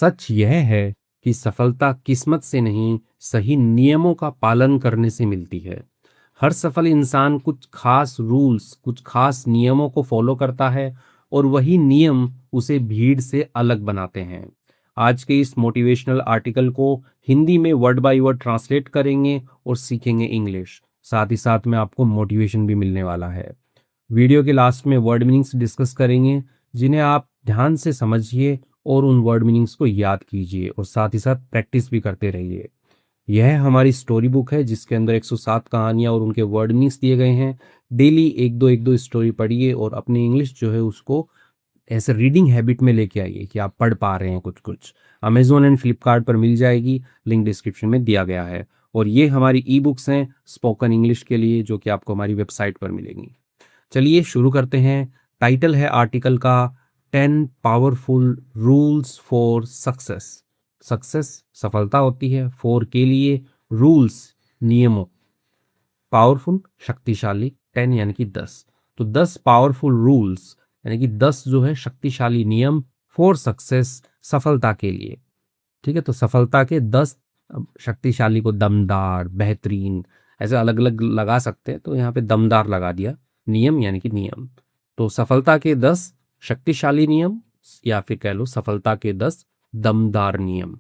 सच यह है कि सफलता किस्मत से नहीं, सही नियमों का पालन करने से मिलती है। हर सफल इंसान कुछ खास रूल्स, कुछ खास नियमों को फॉलो करता है और वही नियम उसे भीड़ से अलग बनाते हैं। आज के इस मोटिवेशनल आर्टिकल को हिंदी में वर्ड बाय वर्ड ट्रांसलेट करेंगे और सीखेंगे इंग्लिश। साथ ही साथ में आपको मोटिवेशन भी मिलने वाला है। वीडियो के लास्ट में वर्ड मीनिंग्स डिस्कस करेंगे, जिन्हें आप ध्यान से समझिए और उन वर्ड मीनिंग्स को याद कीजिए और साथ ही साथ प्रैक्टिस भी करते रहिए। यह हमारी स्टोरी बुक है जिसके अंदर 107 कहानियां और उनके वर्ड मीनिंग्स दिए गए हैं। डेली एक दो स्टोरी पढ़िए और अपनी इंग्लिश जो है उसको ऐसे रीडिंग हैबिट में लेके आइए कि आप पढ़ पा रहे हैं कुछ कुछ। अमेजोन एंड फ्लिपकार्ट पर मिल जाएगी, लिंक डिस्क्रिप्शन में दिया गया है। और ये हमारी ई बुक्स हैं स्पोकन इंग्लिश के लिए, जो कि आपको हमारी वेबसाइट पर मिलेंगी। चलिए शुरू करते हैं। टाइटल है आर्टिकल का 10 powerful rules for success. Success सफलता होती है, फॉर के लिए, रूल्स नियमों, पावरफुल शक्तिशाली, 10 यानी कि 10। तो 10 पावरफुल रूल्स यानी कि 10 जो है शक्तिशाली नियम फॉर सक्सेस, सफलता के लिए। ठीक है, तो सफलता के 10, शक्तिशाली को दमदार, बेहतरीन, ऐसे अलग अलग लगा सकते हैं, तो यहाँ पे दमदार लगा दिया। नियम यानी कि नियम। तो सफलता के 10 शक्तिशाली नियम, या फिर कह लो सफलता के 10 दमदार नियम,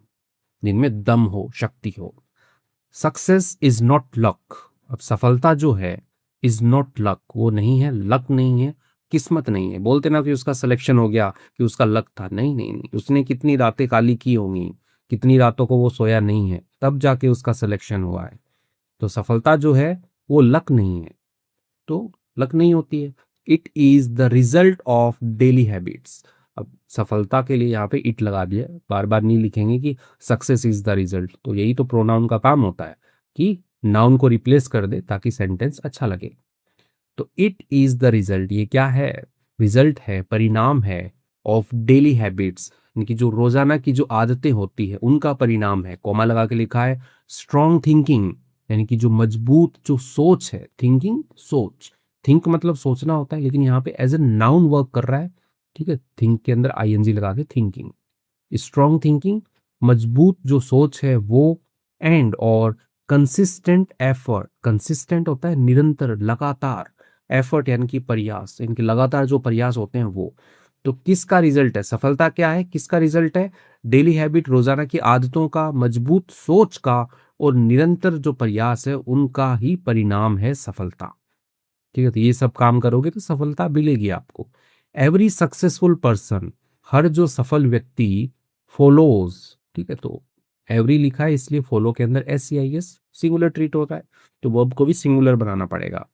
जिनमें दम हो, शक्ति हो। Success is not luck. अब सफलता जो है इज नॉट लक, वो नहीं है, लक नहीं है, किस्मत नहीं है। बोलते ना कि उसका सिलेक्शन हो गया, कि उसका लक था। नहीं नहीं नहीं, उसने कितनी रातें काली की होंगी, कितनी रातों को वो सोया नहीं है, तब जाके उसका सिलेक्शन हुआ है। तो सफलता जो है वो लक नहीं है, तो लक नहीं होती है। It is the result of daily habits. अब सफलता के लिए यहाँ पे इट लगा दिया, बार बार नहीं लिखेंगे कि सक्सेस इज द रिजल्ट। तो यही तो प्रोनाउन का काम होता है कि नाउन को रिप्लेस कर दे ताकि सेंटेंस अच्छा लगे। तो इट इज द रिजल्ट, ये क्या है? रिजल्ट है, परिणाम है, ऑफ डेली हैबिट्स, इनकी जो रोजाना की जो आदतें होती है उनका परिणाम है। कोमा लगा के लिखा है स्ट्रॉन्ग थिंकिंग, यानी कि जो मजबूत जो सोच है, थिंकिंग सोच, थिंक मतलब सोचना होता है, लेकिन यहाँ पे एज ए नाउन वर्क कर रहा है। ठीक है, थिंक के अंदर आईएनजी लगा के थिंकिंग, स्ट्रॉन्ग थिंकिंग, मजबूत जो सोच है वो, एंड और कंसिस्टेंट एफर्ट। कंसिस्टेंट होता है निरंतर, लगातार, एफर्ट यानी कि प्रयास, इनके लगातार जो प्रयास होते हैं वो। तो किसका रिजल्ट है? सफलता क्या है, किसका रिजल्ट है? डेली हैबिट, रोजाना की आदतों का, मजबूत सोच का और निरंतर जो प्रयास है उनका ही परिणाम है सफलता। ठीक है, तो ये सब काम करोगे तो सफलता मिलेगी आपको। एवरी सक्सेसफुल पर्सन, हर जो सफल व्यक्ति, फॉलोज। ठीक है, तो एवरी लिखा है इसलिए फॉलो के अंदर SEIS सिंगुलर ट्रीट होता है, तो वर्ब को भी सिंगुलर बनाना पड़ेगा।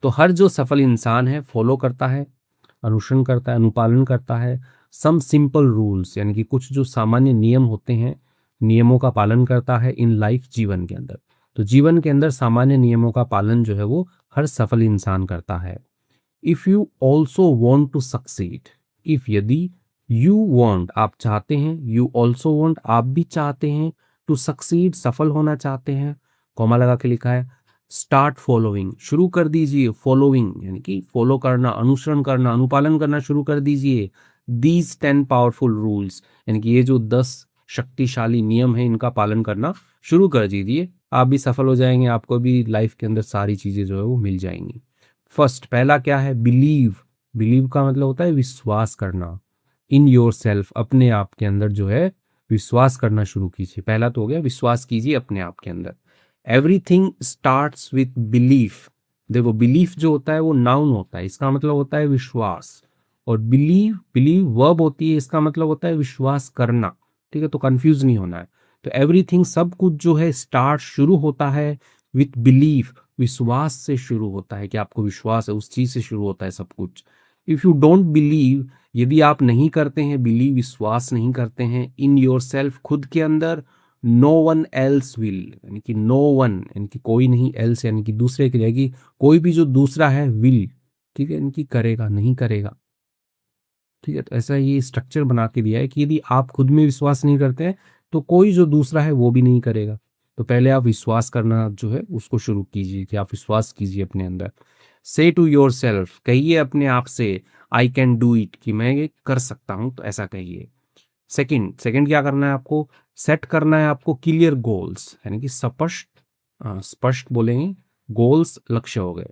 तो हर जो सफल इंसान है फॉलो करता है, अनुसरण करता है, अनुपालन करता है सम सिंपल रूल्स, यानी कि कुछ जो सामान्य नियम होते हैं, नियमों का पालन करता है इन लाइफ, जीवन के अंदर। तो जीवन के अंदर सामान्य नियमों का पालन जो है वो हर सफल इंसान करता है। If you also want to succeed, if यदि, यू वॉन्ट आप चाहते हैं, यू ऑल्सो वॉन्ट आप भी चाहते हैं, टू सक्सीड सफल होना चाहते हैं, कॉमा लगा के लिखा है स्टार्ट फॉलोइंग, शुरू कर दीजिए, फॉलोइंग यानी कि फॉलो करना, अनुसरण करना, अनुपालन करना शुरू कर दीजिए। दीज 10 पावरफुल रूल्स, यानी कि ये जो 10 शक्तिशाली नियम है इनका पालन करना शुरू कर दीजिए, आप भी सफल हो जाएंगे, आपको भी लाइफ के अंदर सारी चीजें जो है वो मिल जाएंगी। फर्स्ट, पहला क्या है? बिलीव। बिलीव का मतलब होता है विश्वास करना। इन योर सेल्फ, अपने आप के अंदर जो है विश्वास करना शुरू कीजिए। पहला तो हो गया विश्वास कीजिए अपने आप के अंदर। Everything starts with belief. देखो बिलीफ जो होता है वो नाउन होता है, इसका मतलब होता है विश्वास। और बिलीव, बिलीव वर्ब होती है, इसका मतलब होता है विश्वास करना। ठीक है, तो कंफ्यूज नहीं होना है। तो एवरीथिंग, सब कुछ जो है स्टार्ट शुरू होता है विथ बिलीफ, विश्वास से शुरू होता है, कि आपको विश्वास है, उस चीज से शुरू होता है सब कुछ। इफ यू डोंट बिलीव, यदि आप नहीं करते हैं बिलीव, विश्वास नहीं करते हैं इन योर सेल्फ, खुद के अंदर, नो वन एल्स विल, यानी कि नो वन यानी कि कोई नहीं, एल्स यानी कि दूसरे की रहेगी, कोई भी जो दूसरा है, विल, ठीक है, इनकी करेगा नहीं करेगा। ठीक है, तो ऐसा ये स्ट्रक्चर बना के दिया है कि यदि आप खुद में विश्वास नहीं करते हैं तो कोई जो दूसरा है वो भी नहीं करेगा। तो पहले आप विश्वास करना जो है उसको शुरू कीजिए, कि आप विश्वास कीजिए अपने अंदर। से टू योर सेल्फ, कहिए अपने आप से, आई कैन डू इट, कि मैं ये कर सकता हूं, तो ऐसा कहिए। सेकंड क्या करना है आपको, सेट करना है आपको क्लियर गोल्स, यानी कि स्पष्ट बोलेंगे, गोल्स लक्ष्य हो गए।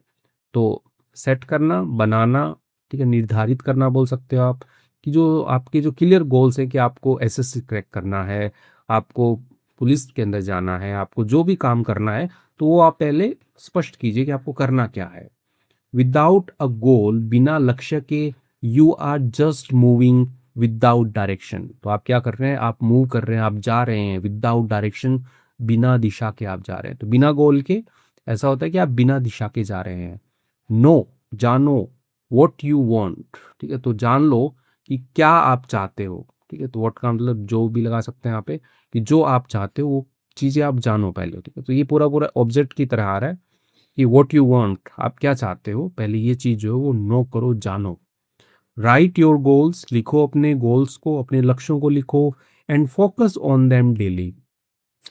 तो सेट करना, बनाना, ठीक है, निर्धारित करना बोल सकते हो आप, कि जो आपके जो क्लियर गोल्स है कि आपको एसएससी क्रैक करना है, आपको पुलिस के अंदर जाना है, आपको जो भी काम करना है, तो वो आप पहले स्पष्ट कीजिए कि आपको करना क्या है। विदाउट अ गोल, बिना लक्ष्य के, you are just moving without direction. तो आप क्या कर रहे हैं, आप मूव कर रहे हैं, आप जा रहे हैं विदाउट डायरेक्शन, बिना दिशा के आप जा रहे हैं। तो बिना गोल के ऐसा होता है कि आप बिना दिशा के जा रहे हैं। नो, जानो, वॉट यू वॉन्ट, ठीक है, तो जान लो कि क्या आप चाहते हो, ठीक है। तो वॉट का मतलब जो भी लगा सकते हैं यहाँ पे, कि जो आप चाहते हो वो चीज़ें आप जानो पहले, ठीक है। तो ये पूरा पूरा ऑब्जेक्ट की तरह आ रहा है कि वॉट यू वांट, आप क्या चाहते हो, पहले ये चीज जो है वो नो करो, जानो। राइट योर गोल्स, लिखो अपने गोल्स को, अपने लक्ष्यों को लिखो। And focus on them daily,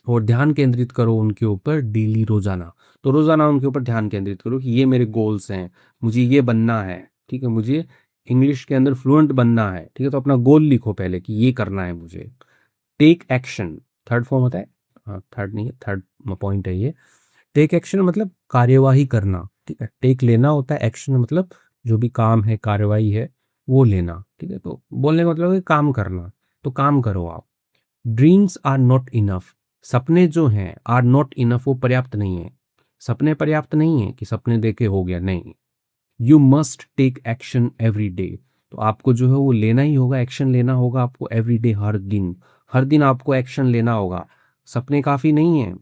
और ध्यान केंद्रित करो उनके ऊपर डेली, रोजाना। तो रोजाना उनके ऊपर ध्यान केंद्रित करो कि ये मेरे गोल्स हैं, मुझे ये बनना है, ठीक है, मुझे इंग्लिश के अंदर फ्लुएंट बनना है, ठीक है। तो अपना गोल लिखो पहले कि ये करना है मुझे। टेक एक्शन, थर्ड फॉर्म होता है, हाँ थर्ड नहीं है, थर्ड पॉइंट है ये। टेक एक्शन मतलब कार्यवाही करना, ठीक है। टेक लेना होता है, एक्शन मतलब जो भी काम है, कार्यवाही है, वो लेना, ठीक है। तो बोलने का मतलब है काम करना, तो काम करो आप। ड्रीम्स आर नॉट इनफ, सपने जो हैं आर नॉट इनफ, वो पर्याप्त नहीं है। सपने पर्याप्त नहीं है कि सपने देखे हो गया, नहीं। You must take action every day, तो आपको जो है वो लेना ही होगा, एक्शन लेना होगा आपको एवरी डे, हर दिन आपको एक्शन लेना होगा। सपने काफ़ी नहीं है,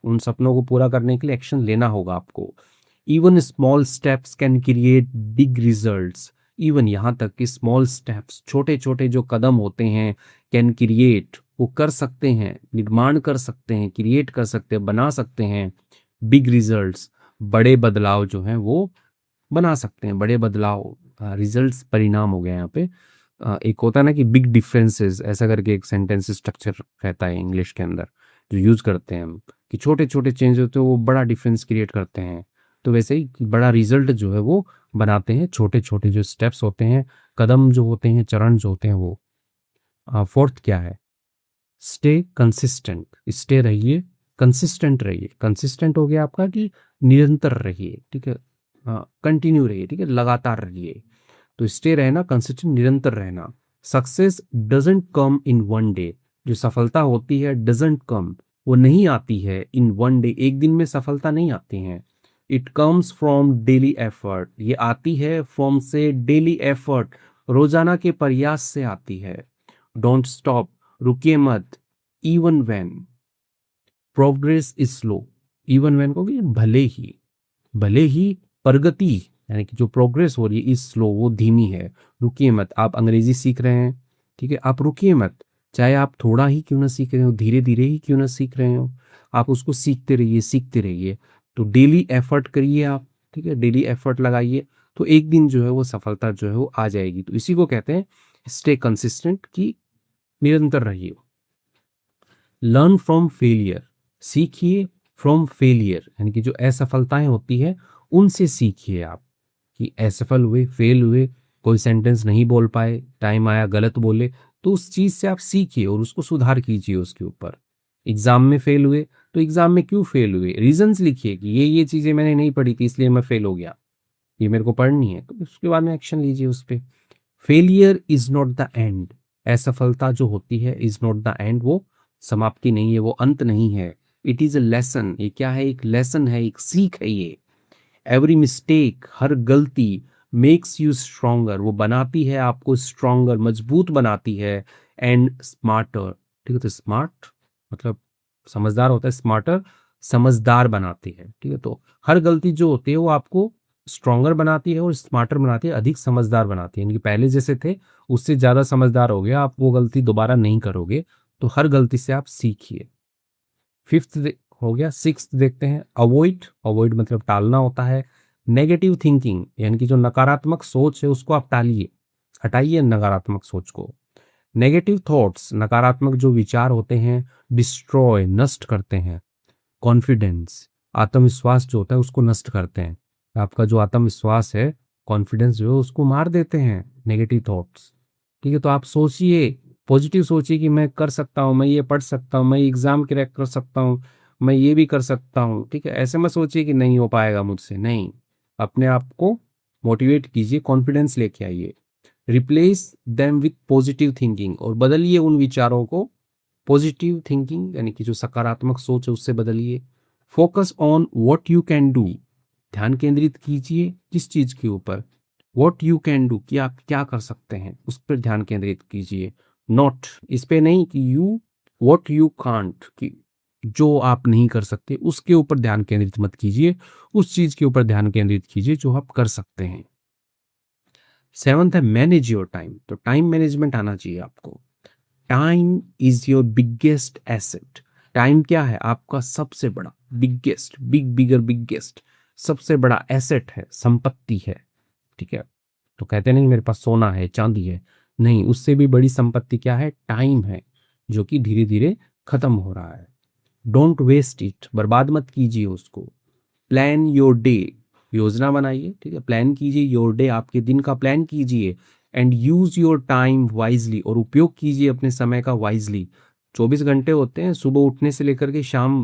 उन सपनों को पूरा करने के लिए एक्शन लेना होगा आपको। Even small steps can create big results, even यहाँ तक कि स्मॉल स्टेप्स, छोटे छोटे जो कदम होते हैं, कैन क्रिएट, वो कर सकते हैं, निर्माण कर सकते हैं, क्रिएट कर सकते हैं, बना सकते हैं, बिग रिजल्ट्स, बड़े बदलाव जो हैं वो बना सकते हैं, बड़े बदलाव, रिजल्ट्स परिणाम हो गया यहाँ पे। एक होता है ना कि बिग डिफरेंसेस, ऐसा करके एक सेंटेंस स्ट्रक्चर रहता है इंग्लिश के अंदर जो यूज करते हैं हम, कि छोटे छोटे चेंज होते हैं वो बड़ा डिफरेंस क्रिएट करते हैं। तो वैसे ही बड़ा रिजल्ट जो है वो बनाते हैं छोटे छोटे जो स्टेप्स होते हैं, कदम जो होते हैं, चरण जो होते हैं वो। फोर्थ क्या है, स्टे कंसिस्टेंट, स्टे रहिए, कंसिस्टेंट रहिए। कंसिस्टेंट हो गया आपका कि निरंतर रहिए, ठीक है, कंटिन्यू रहिए, ठीक है, लगातार रहिए। तो स्टे रहना, कंसिस्टेंट, निरंतर रहना। Success doesn't come in one day, जो सफलता होती है डजंट कम, वो नहीं आती है इन वन डे, एक दिन में सफलता नहीं आती है। It comes from daily effort, ये आती है फ्रॉम से डेली एफर्ट, रोजाना के प्रयास से आती है। डोंट स्टॉप, रुकिए मत। Even when progress is slow, even when को भी भले ही प्रगति, यानी कि जो प्रोग्रेस हो रही है इज स्लो, वो धीमी है, रुकिए मत। आप अंग्रेजी सीख रहे हैं, ठीक है, आप रुकिए मत, चाहे आप थोड़ा ही क्यों ना सीख रहे हो, धीरे धीरे ही क्यों ना सीख रहे हो, आप उसको सीखते रहिए, सीखते रहिए। तो डेली एफर्ट करिए आप, ठीक है, डेली एफर्ट लगाइए, तो एक दिन जो है वो सफलता जो है वो आ जाएगी। तो इसी को कहते हैं स्टे कंसिस्टेंट, की निरंतर रहिए। लर्न फ्रॉम फेलियर, सीखिए फ्रॉम फेलियर, यानी कि जो असफलताएं होती है उनसे सीखिए आप, कि असफल हुए, फेल हुए, कोई सेंटेंस नहीं बोल पाए, टाइम आया गलत बोले, तो उस चीज से आप सीखिए और उसको सुधार कीजिए उसके ऊपर। एग्जाम में फेल हुए, तो एग्जाम में क्यों फेल हुए, रीजंस लिखिए कि ये चीजें मैंने नहीं पढ़ी थी इसलिए मैं फेल हो गया, ये मेरे को पढ़नी है, तो उसके बाद में एक्शन लीजिए उस पर। Failure is not the end, असफलता जो होती है इज नॉट द एंड, वो समाप्ति नहीं है, वो अंत नहीं है। इट इज अ लेसन, ये क्या है, एक लेसन है, एक सीख है ये। एवरी मिस्टेक, हर गलती, मेक्स यू स्ट्रोंगर, वो बनाती है आपको स्ट्रोंगर, मजबूत बनाती है। एंड स्मार्टर, ठीक है, तो स्मार्ट मतलब समझदार होता है, स्मार्टर समझदार बनाती है, ठीक है। तो हर गलती जो होती है वो आपको स्ट्रोंगर बनाती है और स्मार्टर बनाती है, अधिक समझदार बनाती है, यानी कि पहले जैसे थे उससे ज्यादा समझदार हो गया, आप वो गलती दोबारा नहीं करोगे। तो हर गलती से आप सीखिए। फिफ्थ हो गया। सिक्स्थ देखते हैं, अवॉइड, अवॉइड मतलब टालना होता है। नेगेटिव थिंकिंग, यानी कि जो नकारात्मक सोच है उसको आप टालिए, हटाइए नकारात्मक सोच को। नेगेटिव थॉट्स, नकारात्मक जो विचार होते हैं, डिस्ट्रॉय, नष्ट करते हैं। कॉन्फिडेंस, आत्मविश्वास जो होता है उसको नष्ट करते हैं, आपका जो आत्मविश्वास है, कॉन्फिडेंस जो है उसको मार देते हैं नेगेटिव थॉट्स, ठीक है। तो आप सोचिए पॉजिटिव सोचिए कि मैं कर सकता हूँ, मैं ये पढ़ सकता हूँ, मैं एग्जाम क्रैक कर सकता हूँ, मैं ये भी कर सकता हूँ। ठीक है, ऐसे मत सोचिए कि नहीं हो पाएगा मुझसे, नहीं। अपने आप को मोटिवेट कीजिए, कॉन्फिडेंस लेके आइए। Replace them with positive thinking, और बदलिए उन विचारों को पॉजिटिव थिंकिंग यानी कि जो सकारात्मक सोच है उससे बदलिए। Focus on what you can do, ध्यान केंद्रित कीजिए किस चीज के ऊपर, व्हाट यू कैन डू, कि आप क्या कर सकते हैं उस पर ध्यान केंद्रित कीजिए। नॉट इस पे नहीं कि यू व्हाट यू कांट, कि जो आप नहीं कर सकते उसके ऊपर ध्यान केंद्रित मत कीजिए, उस चीज के ऊपर ध्यान केंद्रित कीजिए जो आप कर सकते हैं। सेवंथ है मैनेज योर टाइम, तो टाइम मैनेजमेंट आना चाहिए आपको। Time is your biggest asset. Time क्या है? आपका सबसे बड़ा, बिगेस्ट, बिगेस्ट, सबसे बड़ा एसेट है, संपत्ति है। ठीक है, तो कहते नहीं मेरे पास सोना है, चांदी है, नहीं, उससे भी बड़ी संपत्ति क्या है? टाइम है, जो कि धीरे धीरे खत्म हो रहा है। डोंट वेस्ट इट, बर्बाद मत कीजिए उसको। प्लान योर डे, योजना बनाइए। ठीक है, प्लान कीजिए योर डे, आपके दिन का प्लान कीजिए। And use your time wisely, और उपयोग कीजिए अपने समय का वाइजली। 24 घंटे होते हैं, सुबह उठने से लेकर के शाम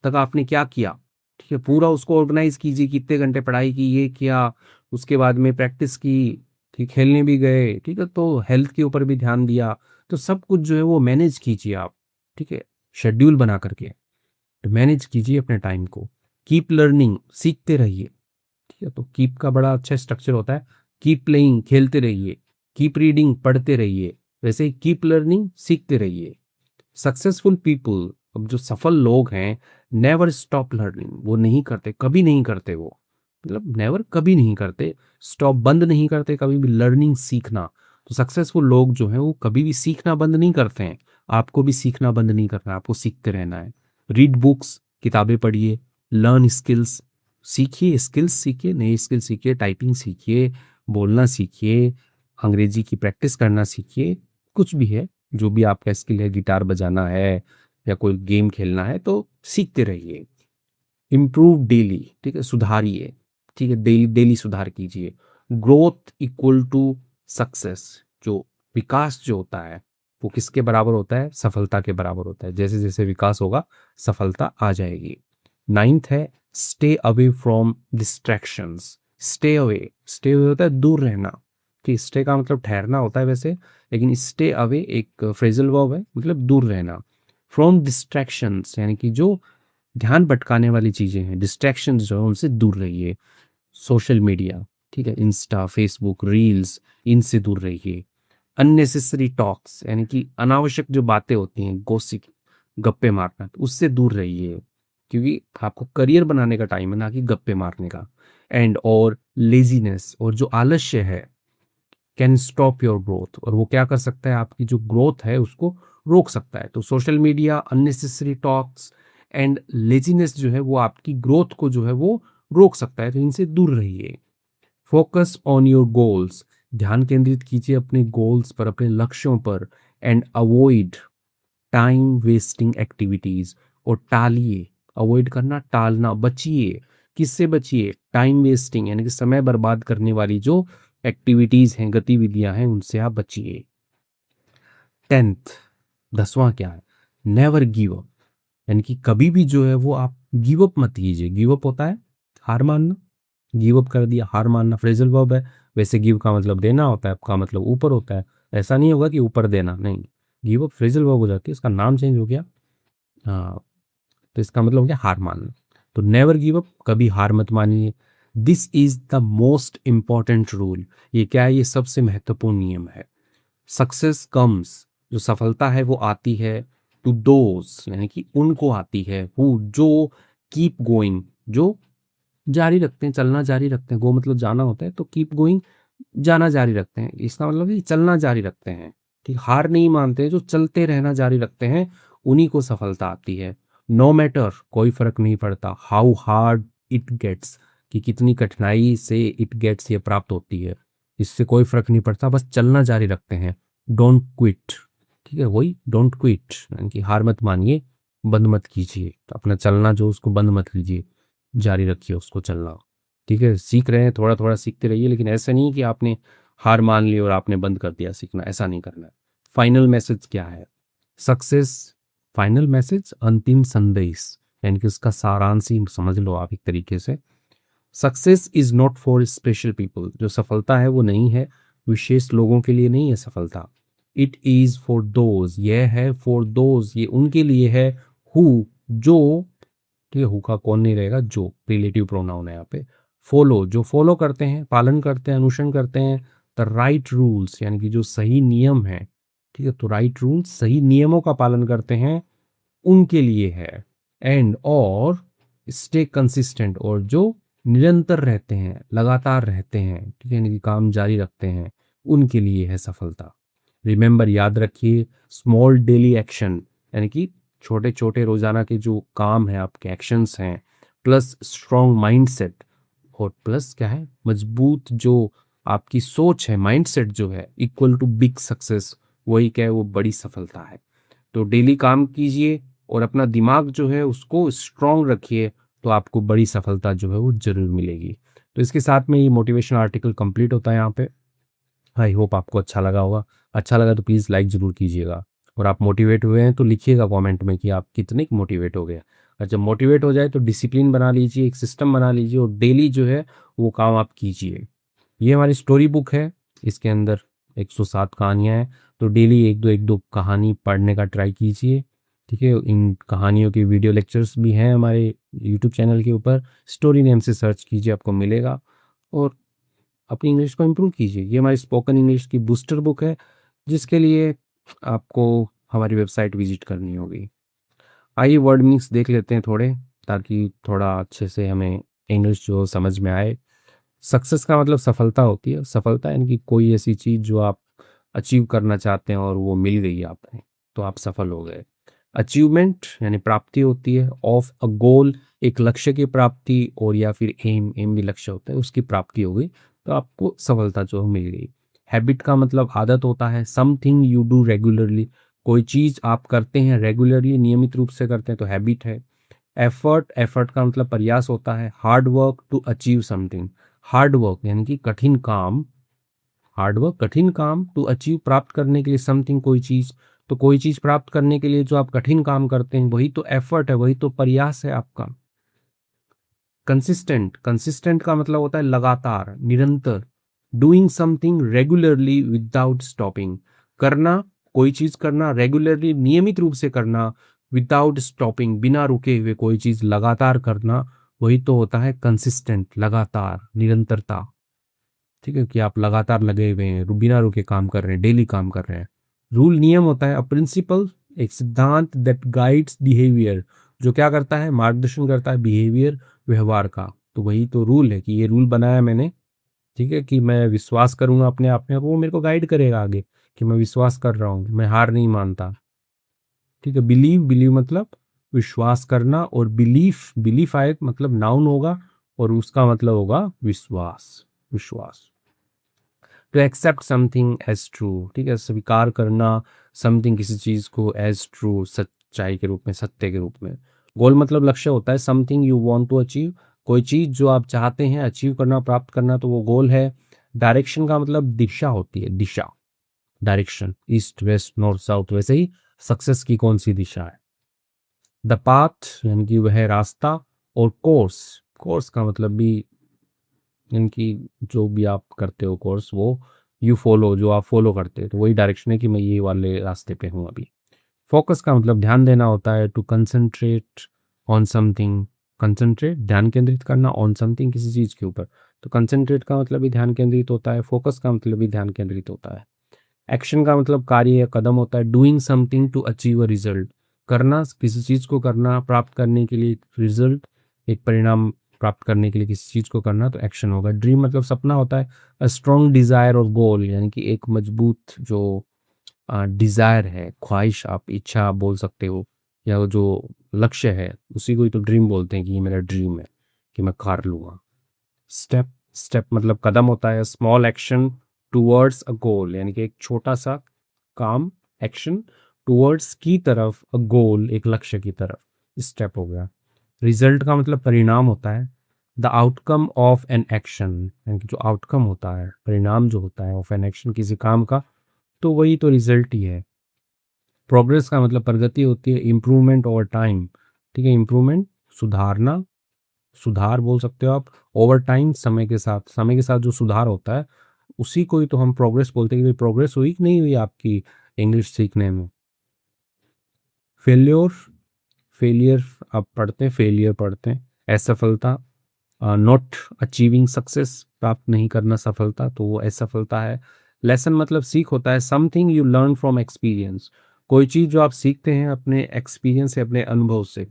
तक आपने क्या किया, ठीक है, पूरा उसको ऑर्गेनाइज कीजिए। कितने घंटे पढ़ाई की, ये किया, उसके बाद में प्रैक्टिस की, ठीक, खेलने भी गए, ठीक है, तो हेल्थ के ऊपर भी ध्यान दिया, तो सब कुछ जो है वो मैनेज कीजिए आप। ठीक है, शेड्यूल बना करके मैनेज कीजिए अपने टाइम को। कीप लर्निंग, सीखते रहिए। ठीक है, तो कीप का बड़ा अच्छा स्ट्रक्चर होता है। कीप प्लेइंग, खेलते रहिए। कीप रीडिंग, पढ़ते रहिए। वैसे ही कीप लर्निंग, सीखते रहिए। सक्सेसफुल पीपल, अब जो सफल लोग हैं, नेवर स्टॉप लर्निंग, वो नहीं करते, कभी नहीं करते, वो मतलब नेवर, कभी नहीं करते, स्टॉप, बंद नहीं करते कभी भी लर्निंग, सीखना। तो सक्सेसफुल लोग जो हैं वो कभी भी सीखना बंद नहीं करते हैं। आपको भी सीखना बंद नहीं करना है, आपको सीखते रहना है। रीड बुक्स, किताबें पढ़िए। लर्न स्किल्स, सीखिए, स्किल्स सीखिए, नई स्किल सीखिए, टाइपिंग सीखिए, बोलना सीखिए, अंग्रेजी की प्रैक्टिस करना सीखिए। कुछ भी है, जो भी आपका स्किल है, गिटार बजाना है या कोई गेम खेलना है, तो सीखते रहिए। इम्प्रूव डेली, ठीक है, सुधारिए। ठीक है, डेली डेली सुधार कीजिए। ग्रोथ इक्वल टू सक्सेस, जो विकास जो होता है वो किसके बराबर होता है? सफलता के बराबर होता है। जैसे जैसे विकास होगा सफलता आ जाएगी। नाइन्थ है stay away from distractions. Stay away, stay away होता है दूर रहना, कि स्टे का मतलब ठहरना होता है वैसे, लेकिन स्टे अवे एक फ्रेजल वर्ब है, मतलब दूर रहना। फ्रॉम डिस्ट्रैक्शंस यानी कि जो ध्यान भटकाने वाली चीजें हैं, डिस्ट्रैक्शंस जो है उनसे दूर रहिए। सोशल मीडिया, ठीक है, इंस्टा, फेसबुक, रील्स, इनसे दूर रहिए। अननेसेसरी टॉक्स यानी कि अनावश्यक जो बातें होती हैं, गॉसिप, गप्पे मारना, तो उससे दूर रहिए, क्योंकि आपको करियर बनाने का टाइम है, ना कि गप्पे मारने का। एंड और लेजीनेस, और जो आलस्य है, कैन स्टॉप योर ग्रोथ, और वो क्या कर सकता है? आपकी जो ग्रोथ है उसको रोक सकता है। तो social media, unnecessary talks and laziness जो है वो आपकी ग्रोथ को जो है वो रोक सकता है, तो इनसे दूर रहिए। फोकस ऑन योर गोल्स, ध्यान केंद्रित कीजिए अपने गोल्स पर, अपने लक्ष्यों पर। And avoid time wasting activities, और टालिए, अवॉइड करना, टालना, बचिए। किससे बचिए? टाइम वेस्टिंग यानी कि समय बर्बाद करने वाली जो एक्टिविटीज हैं, गतिविधियां हैं, उनसे आप बचिए। 10th, 10वां क्या है? नेवर गिव अप, यानी कि कभी भी जो है वो आप गिव अप मत कीजिए। गिव अप होता है हार मानना, गिव अप कर दिया, हार मानना फ्रेजल वर्ब है। वैसे गिव का मतलब देना होता है, आपका मतलब ऊपर होता है। ऐसा नहीं होगा कि ऊपर देना, नहीं, गिव अप फ्रेजल वर्ब हो जाती है, इसका नाम चेंज हो गया। हाँ, तो इसका मतलब हो गया हार मानना। तो नेवर गिव अप, कभी हार मत मानिए। This is the most important rule, ये क्या है? ये सबसे महत्वपूर्ण नियम है। सक्सेस कम्स, जो सफलता है वो आती है, टू दोज यानी कि उनको आती है, हु जो कीप गोइंग, जो जारी रखते हैं, चलना जारी रखते हैं। गो मतलब जाना होता है, तो कीप गोइंग, जाना जारी रखते हैं, इसका मतलब कि चलना जारी रखते हैं। ठीक, हार नहीं मानते, जो चलते रहना जारी रखते हैं, उन्हीं को सफलता आती है। नो मैटर, कोई फर्क नहीं पड़ता, हाउ हार्ड इट गेट्स, कि कितनी कठिनाई से इट गेट्स, ये प्राप्त होती है, इससे कोई फर्क नहीं पड़ता, बस चलना जारी रखते हैं। डोंट क्विट, ठीक है, वही डोंट क्विट यानी कि हार मत मानिए, बंद मत कीजिए, तो अपना चलना जो उसको बंद मत कीजिए, जारी रखिए उसको चलना। ठीक है, सीख रहे हैं, थोड़ा थोड़ा सीखते रहिए, लेकिन ऐसा नहीं कि आपने हार मान ली और आपने बंद कर दिया सीखना, ऐसा नहीं करना है। फाइनल मैसेज क्या है? सक्सेस, फाइनल मैसेज, अंतिम संदेश, यानी कि उसका सारांश ही समझ लो आप एक तरीके से। Success is not for special people, जो सफलता है वो नहीं है विशेष लोगों के लिए, नहीं है सफलता। इट इज फॉर दोज, यह है फॉर दोज, ये उनके लिए है, हु, जो, ठीक है, हु का कौन नहीं रहेगा, जो रिलेटिव प्रोनाउन है यहाँ पे। फॉलो, जो फॉलो करते हैं, पालन करते हैं, अनुसरण करते हैं द राइट रूल्स, यानी कि जो सही नियम है, ठीक है, तो राइट रूल्स, सही नियमों का पालन करते हैं, उनके लिए है। एंड और स्टे कंसिस्टेंट, और जो निरंतर रहते हैं, लगातार रहते हैं, ठीक है, यानी कि काम जारी रखते हैं, उनके लिए है सफलता। रिमेंबर, याद रखिए, स्मॉल डेली एक्शन, यानी कि छोटे छोटे रोजाना के जो काम है, आपके एक्शंस हैं, प्लस स्ट्रॉन्ग माइंडसेट, और प्लस क्या है, मजबूत जो आपकी सोच है, माइंडसेट जो है, इक्वल टू बिग सक्सेस, वही क्या है, वो बड़ी सफलता है। तो डेली काम कीजिए और अपना दिमाग जो है उसको स्ट्रॉन्ग रखिए, तो आपको बड़ी सफलता जो है वो जरूर मिलेगी। तो इसके साथ में ये मोटिवेशन आर्टिकल कंप्लीट होता है यहाँ पे। आई होप आपको अच्छा लगा होगा। अच्छा लगा तो प्लीज़ लाइक ज़रूर कीजिएगा, और आप मोटिवेट हुए हैं तो लिखिएगा कमेंट में कि आप कितने मोटिवेट हो गए। और जब मोटिवेट हो जाए तो डिसिप्लिन बना लीजिए, एक सिस्टम बना लीजिए, और डेली जो है वो काम आप कीजिए। ये हमारी स्टोरी बुक है, इसके अंदर 107 कहानियाँ हैं, तो डेली एक दो कहानी पढ़ने का ट्राई कीजिए, ठीक है। इन कहानियों के वीडियो लेक्चर्स भी हैं हमारे यूट्यूब चैनल के ऊपर, स्टोरी नेम से सर्च कीजिए, आपको मिलेगा। और अपनी इंग्लिश को इम्प्रूव कीजिए। ये हमारी स्पोकन इंग्लिश की बूस्टर बुक है, जिसके लिए आपको हमारी वेबसाइट विजिट करनी होगी। आइए वर्ड मीनिंग्स देख लेते हैं थोड़े, ताकि थोड़ा अच्छे से हमें इंग्लिश जो समझ में आए। सक्सेस का मतलब सफलता होती है। सफलता यानी कि कोई ऐसी चीज़ जो आप अचीव करना चाहते हैं और वो मिल गई आपने, तो आप सफल हो गए। अचीवमेंट यानी प्राप्ति होती है ऑफ अ गोल, एक लक्ष्य की प्राप्ति, और या फिर एम भी लक्ष्य होता है, उसकी प्राप्ति हो गई, तो आपको सफलता जो मिल गई। हैबिट का मतलब आदत होता है, समथिंग यू डू रेगुलरली, कोई चीज़ आप करते हैं रेगुलरली, नियमित रूप से करते हैं, तो हैबिट है। एफर्ट, एफर्ट का मतलब प्रयास होता है। Hard work to achieve something, hard work यानी कि कठिन काम, हार्ड वर्क कठिन काम, टू अचीव प्राप्त करने के लिए, समथिंग कोई चीज़, तो कोई चीज़ प्राप्त करने के लिए जो आप कठिन काम करते हैं वही तो एफर्ट है, वही तो प्रयास है आपका। कंसिस्टेंट, कंसिस्टेंट का मतलब होता है लगातार, निरंतर। Doing something regularly without stopping, करना, कोई चीज़ करना रेगुलरली, नियमित रूप से करना, विदाउट स्टॉपिंग, बिना रुके हुए कोई चीज़ लगातार करना, वही तो होता है कंसिस्टेंट, लगातार, निरंतरता, ठीक है, कि आप लगातार लगे हुए हैं, बिना रुके काम कर रहे हैं, डेली काम कर रहे हैं। रूल, नियम होता है, अ प्रिंसिपल, एक सिद्धांत, दैट गाइड्स बिहेवियर, जो क्या करता है, मार्गदर्शन करता है बिहेवियर, व्यवहार का, तो वही तो रूल है, कि ये रूल बनाया मैंने, ठीक है, कि मैं विश्वास करूंगा अपने आप में, वो मेरे को गाइड करेगा आगे, कि मैं विश्वास कर रहा हूँ, मैं हार नहीं मानता, ठीक है। बिलीव, बिलीव मतलब विश्वास करना, और बिलीफ, बिलीफ आए मतलब नाउन होगा, और उसका मतलब होगा विश्वास, विश्वास। To accept something as true, ठीक है, स्वीकार करना समथिंग, किसी चीज़ को, एज ट्रू, सच्चाई के रूप में, सत्य के रूप में। गोल मतलब लक्ष्य होता है, something you want to achieve, कोई चीज़ जो आप चाहते हैं अचीव करना, प्राप्त करना, तो वो गोल है। डायरेक्शन का मतलब दिशा होती है, दिशा, direction, east west north south, वैसे ही सक्सेस की कौन सी दिशा है। द पाथ यानी कि वह रास्ता, और कोर्स, कोर्स का मतलब भी यानी कि जो भी आप करते हो कोर्स, वो यू फॉलो, जो आप फॉलो करते हो, तो वही डायरेक्शन है कि मैं ये वाले रास्ते पे हूँ अभी। फोकस का मतलब ध्यान देना होता है, to concentrate on something, concentrate ध्यान केंद्रित करना, ऑन समथिंग किसी चीज़ के ऊपर, तो कंसंट्रेट का मतलब भी ध्यान केंद्रित होता है, फोकस का मतलब भी ध्यान केंद्रित होता है। एक्शन का मतलब कार्य या कदम होता है, doing something to achieve a result, करना, किसी चीज़ को करना, प्राप्त करने के लिए, रिजल्ट, एक परिणाम प्राप्त करने के लिए किसी चीज़ को करना, तो एक्शन होगा। ड्रीम मतलब सपना होता है, अ स्ट्रॉन्ग डिज़ायर और गोल, यानी कि एक मजबूत जो डिज़ायर है, ख्वाहिश, आप इच्छा बोल सकते हो, या वो जो लक्ष्य है, उसी को ही तो ड्रीम बोलते हैं, कि ये मेरा ड्रीम है, कि मैं कर लूँगा। स्टेप, स्टेप मतलब कदम होता है, स्मॉल एक्शन टूवर्ड्स अ गोल, यानी कि एक छोटा सा काम, एक्शन, टूवर्ड्स की तरफ, अ गोल एक लक्ष्य की तरफ, स्टेप हो गया। रिजल्ट का मतलब परिणाम होता है, the outcome of an action, यानी कि जो आउटकम होता है, परिणाम जो होता है ऑफ एन एक्शन, किसी काम का, तो वही तो रिजल्ट ही है। प्रोग्रेस का मतलब प्रगति होती है, इम्प्रूवमेंट ओवर टाइम, ठीक है, इम्प्रूवमेंट सुधारना, सुधार बोल सकते हो आप, ओवर टाइम समय के साथ, समय के साथ जो सुधार होता है उसी को ही तो हम प्रोग्रेस बोलते हैं कि प्रोग्रेस हुई कि नहीं हुई आपकी इंग्लिश सीखने में। फेल्योर, फेलियर आप पढ़ते हैं, फेलियर पढ़ते हैं, असफलता, नॉट अचीविंग सक्सेस, प्राप्त नहीं करना सफलता, तो वो असफलता है। लेसन मतलब सीख होता है, something you learn from experience, कोई चीज़ जो आप सीखते हैं अपने एक्सपीरियंस से, अपने अनुभव से,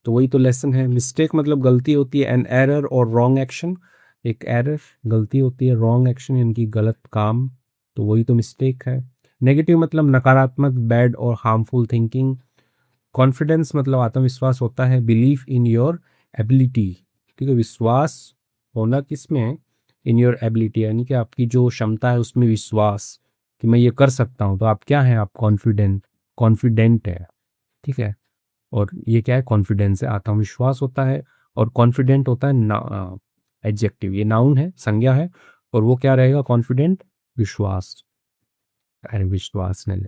तो वही तो लेसन है। मिस्टेक मतलब गलती होती है, एन एरर और रॉन्ग एक्शन, एक एरर गलती होती है, रॉन्ग एक्शन यानी कि गलत काम, तो वही तो मिस्टेक है। नेगेटिव मतलब नकारात्मक, बैड और हार्मफुल थिंकिंग। कॉन्फिडेंस मतलब आत्मविश्वास होता है, बिलीफ इन योर एबिलिटी, ठीक है, विश्वास होना किस में है, इन योर एबिलिटी यानी कि आपकी जो क्षमता है उसमें विश्वास कि मैं ये कर सकता हूँ, तो आप क्या हैं, आप कॉन्फिडेंट, कॉन्फिडेंट है, ठीक है। और ये क्या है, कॉन्फिडेंस है, आत्मविश्वास होता है, और कॉन्फिडेंट होता है एडजेक्टिव, ये नाउन है, संज्ञा है, और वो क्या रहेगा, कॉन्फिडेंट, विश्वास, अरे विश्वास ने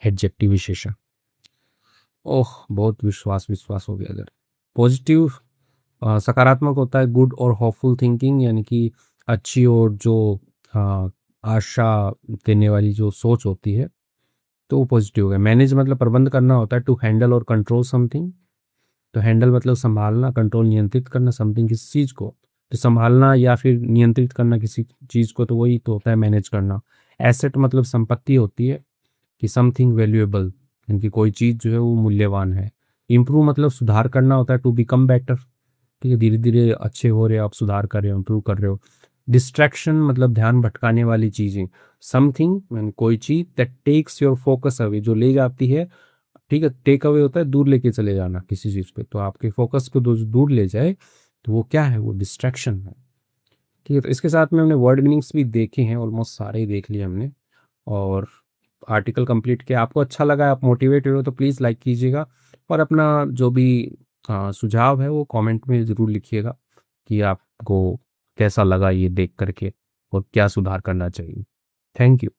एडजेक्टिव विशेषण। ओह बहुत विश्वास विश्वास हो गया इधर। पॉजिटिव सकारात्मक होता है, गुड और होपफुल थिंकिंग यानी कि अच्छी और जो आशा देने वाली जो सोच होती है, तो वो पॉजिटिव है। मैनेज मतलब प्रबंध करना होता है, टू हैंडल और कंट्रोल समथिंग, तो हैंडल मतलब संभालना, कंट्रोल नियंत्रित करना, समथिंग किसी चीज़ को, तो संभालना या फिर नियंत्रित करना किसी चीज़ को, तो वही तो होता है मैनेज करना। एसेट मतलब संपत्ति होती है, कि समथिंग वैल्यूएबल यानी कि कोई चीज़ जो है वो मूल्यवान है। इम्प्रूव मतलब सुधार करना होता है, टू बिकम बेटर, ठीक है, धीरे धीरे अच्छे हो रहे हो आप, सुधार कर रहे हो, इम्प्रूव कर रहे हो। डिस्ट्रैक्शन मतलब ध्यान भटकाने वाली चीज़ें, समथिंग मीन कोई चीज़ that takes your focus away, जो ले जाती है, ठीक है, टेक अवे होता है दूर लेके चले जाना किसी चीज़ पे, तो आपके फोकस को दूर ले जाए तो वो क्या है, वो डिस्ट्रैक्शन है, ठीक है। तो इसके साथ में हमने वर्ड मीनिंग्स भी देखे हैं, ऑलमोस्ट सारे ही देख लिए हमने, और आर्टिकल कंप्लीट किया। आपको अच्छा लगा, आप मोटिवेटेड हो तो प्लीज़ लाइक कीजिएगा, और अपना जो भी सुझाव है वो कमेंट में ज़रूर लिखिएगा कि आपको कैसा लगा ये देख करके और क्या सुधार करना चाहिए। Thank you.